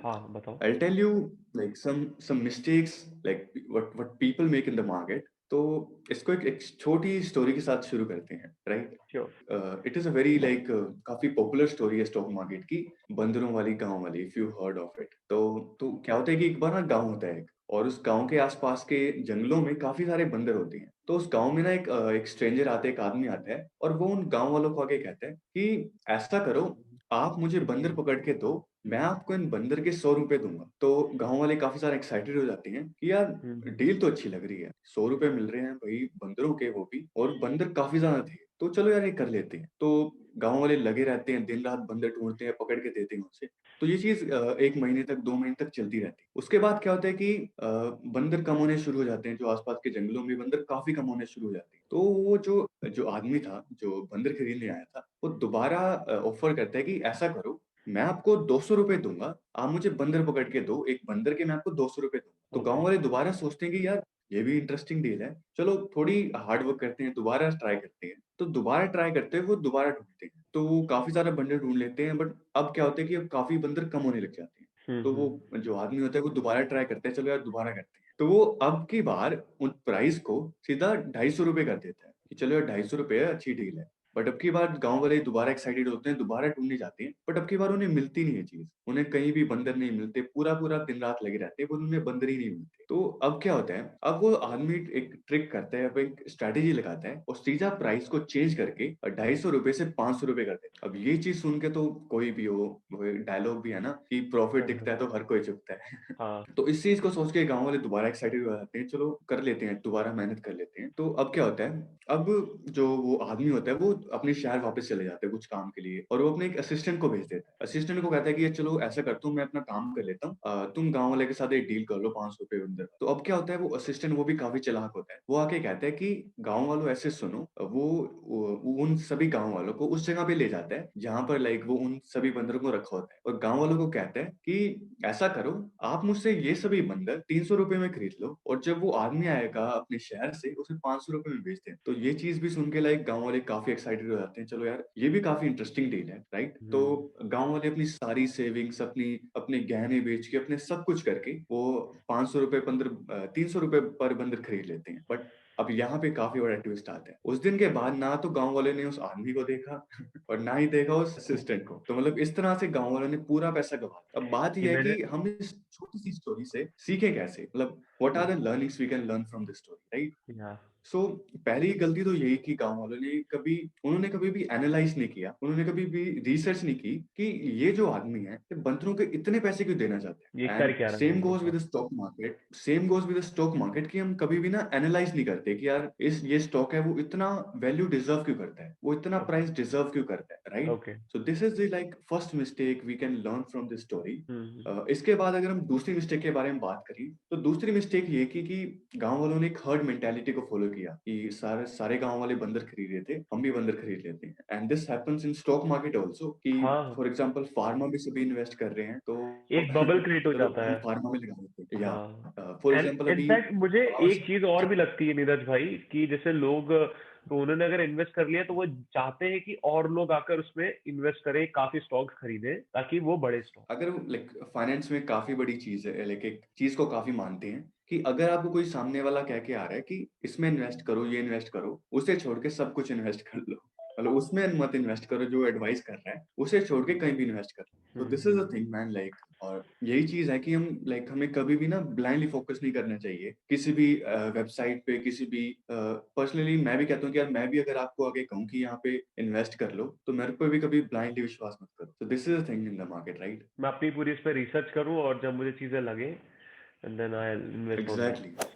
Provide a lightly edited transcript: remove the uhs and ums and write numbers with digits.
हाँ, बताओ। I'll tell you like some mistakes like what people make in the market. तो इसको एक छोटी स्टोरी के साथ शुरू करते हैं, right? Sure. It is a very like काफी पॉपुलर स्टोरी है स्टॉक मार्केट की, बंदरों वाली गांव वाली, if you heard of it. तो क्या होता है कि एक बार ना गांव होता है एक, और उस गांव के आसपास के जंगलों में काफी सारे बंदर होते हैं। तो उस गांव में ना एक स्ट्रेंजर आता है, एक आदमी आता है, और वो उन गांव वालों को आके कहता है कि ऐसा करो, आप मुझे बंदर पकड़ के दो, मैं आपको इन बंदर के 100 रुपए दूंगा। तो गांव वाले काफी सारे एक्साइटेड हो जाते हैं कि यार हुँ, हुँ। डील तो अच्छी लग रही है, 100 रुपए मिल रहे हैं भाई बंदरों के, वो भी, और बंदर काफी ज्यादा थे, तो चलो यार ये कर लेते हैं। तो गांव वाले लगे रहते हैं, दिन रात बंदर ढूंढते हैं, पकड़ के देते हैं उसे। तो ये चीज 1 महीने तक, 2 महीने तक चलती रहती है। उसके बाद क्या होता है कि बंदर कम होने शुरू हो जाते हैं, जो आसपास के जंगलों में बंदर काफी कम होने शुरू हो जाते हैं। तो वो जो जो आदमी था जो बंदर खरीदने आया था, वो दोबारा ऑफर करता है कि ऐसा करो, मैं आपको 200 रुपए दूंगा, आप मुझे बंदर पकड़ के दो, एक बंदर के मैं आपको 200 रुपए दूंगा। तो गांव ओके। वाले दोबारा सोचते हैं कि यार ये भी इंटरेस्टिंग डील है, चलो थोड़ी हार्ड वर्क करते हैं, दोबारा ट्राई करते हैं। तो दोबारा ट्राई करते हैं, वो दोबारा ढूंढते हैं, तो वो काफी सारा बंदर ढूंढ लेते हैं, बट अब क्या होता है कि अब काफी बंदर कम होने लग जाते हैं। हुँ, तो हुँ। वो जो आदमी होता है वो दोबारा ट्राई करते हैं, चलो यार दोबारा करते हैं। तो वो अब की बार उन प्राइस को सीधा 250 रुपए कर देता है कि चलो यार 250 रुपए है, अच्छी डील है। बट अब की बार गांव वाले दोबारा एक्साइटेड होते हैं, दोबारा ढूंढने जाते हैं, बट अब की बार उन्हें मिलती नहीं है चीज, उन्हें कहीं भी बंदर नहीं मिलते, पूरा पूरा दिन रात लगे रहते हैं, पर उनमें बंदर ही नहीं मिलते। तो अब क्या होता है, अब वो आदमी एक ट्रिक करता है, अब एक स्ट्रेटेजी लगाता है, और सीधा प्राइस को चेंज करके 250 रुपए से 500 रुपए कर देता है। अब ये चीज सुन के तो कोई भी हो, वो डायलॉग भी है ना कि प्रॉफिट हाँ, दिखता हाँ। है तो हर कोई झुकता है। हाँ। तो इस चीज को सोच के गांव वाले दोबारा एक्साइटेड हो जाते हैं, चलो कर लेते हैं, दोबारा मेहनत कर लेते हैं। तो अब क्या होता है, अब जो वो आदमी होता है वो अपने शहर वापस चले जाते हैं कुछ काम के लिए, और वो अपने एक असिस्टेंट को भेज देता है। असिस्टेंट को कहता है कि ये चलो ऐसा करता हूँ, मैं अपना काम कर लेता हूँ, तुम गांव वाले के साथ एक डील कर लो 500 रुपए अंदर। तो अब क्या होता है, वो असिस्टेंट, वो भी काफी चालाक होता है, वो आके कहता है कि गांव वालों ऐसे सुनो, वो उन सभी गांव वालों को उस जगह पे ले जाता है जहां पर लाइक वो उन सभी बंदरों को रखा होता है, और गांव वालों को कहता है कि ऐसा करो, आप मुझसे ये सभी बंदर 300 रुपए में खरीद लो, और जब वो आदमी आएगा अपने शहर से, उसे 500 रुपए में बेच दें। तो ये चीज भी सुन के लाइक गांव वाले काफी एक्साइटेड हो जाते हैं, चलो यार ये भी काफी इंटरेस्टिंग डील है, राइट? तो हुँ। गांव वाले अपनी सारी सेविंग्स, अपनी अपने गहने बेच के, अपने सब कुछ करके वो 500 रुपए बंदर, 300 रुपए पर बंदर खरीद लेते हैं। बट अब यहाँ पे काफी बड़ा ट्विस्ट आता है, उस दिन के बाद ना तो गांव वाले ने उस आदमी को देखा और ना ही देखा उस असिस्टेंट को। तो मतलब इस तरह से गांव वालों ने पूरा पैसा गवा। अब बात ये यह है मैंने कि हम इस छोटी सी स्टोरी से सीखे कैसे, मतलब what are the learnings we can learn from this story, right? या सो पहली गलती तो यही की गांव वालों ने, कभी उन्होंने कभी भी एनालाइज नहीं किया, उन्होंने कभी भी रिसर्च नहीं की कि ये जो आदमी है ये बंदरों के इतने पैसे क्यों देना चाहते ये हैं। कर एंड क्या रहा है? सेम गोज हाँ। With stock market, same goes with stock market, कि हम कभी भी ना एनालाइज नहीं करते कि यार इस ये स्टॉक है वो इतना वैल्यू डिजर्व क्यों करता है, वो इतना ओके, प्राइस डिजर्व क्यों करता है, right? Okay. So this is the like first mistake we can learn from this story. Hmm, hmm. इसके बाद अगर हम दूसरी मिस्टेक के बारे में बात करें, तो दूसरी मिस्टेक ये की कि गांव वालों ने एक हर्ड मेंटालिटी को फॉलो किया कि सारे सारे गांव वाले बंदर खरीद रहे थे, हम भी बंदर खरीद लेते हैं। And this happens in stock market also, कि हाँ, फॉर एग्जांपल फार्मा भी सभी इन्वेस्ट कर रहे हैं, तो एक बबल क्रिएट हो चलो जाता हम है। फार्मा में लगा देते हैं, या हाँ। फॉर एंड एग्जांपल अभी इनफैक्ट मुझे पावर एक चीज़ और भी सेक्टर। लगती है नीरज भाई, कि जैसे लोग, तो उन्होंने अगर इन्वेस्ट कर लिया तो वो चाहते हैं कि और लोग आकर उसमें इन्वेस्ट करें, काफ़ी स्टॉक्स खरीदें ताकि वो बढ़े स्टॉक। अगर लाइक फाइनेंस में काफी बड़ी चीज है, लाइक एक चीज को काफी मानते हैं कि अगर आपको कोई सामने वाला कह के आ रहा है कि इसमें इन्वेस्ट करो, ये इन्वेस्ट करो, उसे छोड़ के सब कुछ इन्वेस्ट कर लो, मतलब उसमें मत इन्वेस्ट करो जो एडवाइस कर रहा है, उसे छोड़ के कहीं भी इन्वेस्ट कर लो। तो hmm, this is hmm. A thing man, like, और यही चीज है कि हम लाइक हमें कभी भी ना ब्लाइंडली फोकस नहीं करना चाहिए किसी भी वेबसाइट पे, किसी भी पर्सनली मैं भी कहता हूँ कि यार मैं भी अगर आपको आगे कहूँ कि यहाँ पे इन्वेस्ट कर लो, तो मेरे पे भी कभी ब्लाइंडली विश्वास मत करो। तो this is a thing in the market, right? मैं अपनी पूरी इस पे रिसर्च करूँ और जब मुझे चीज़ें लगे, and then I invest on that. Exactly.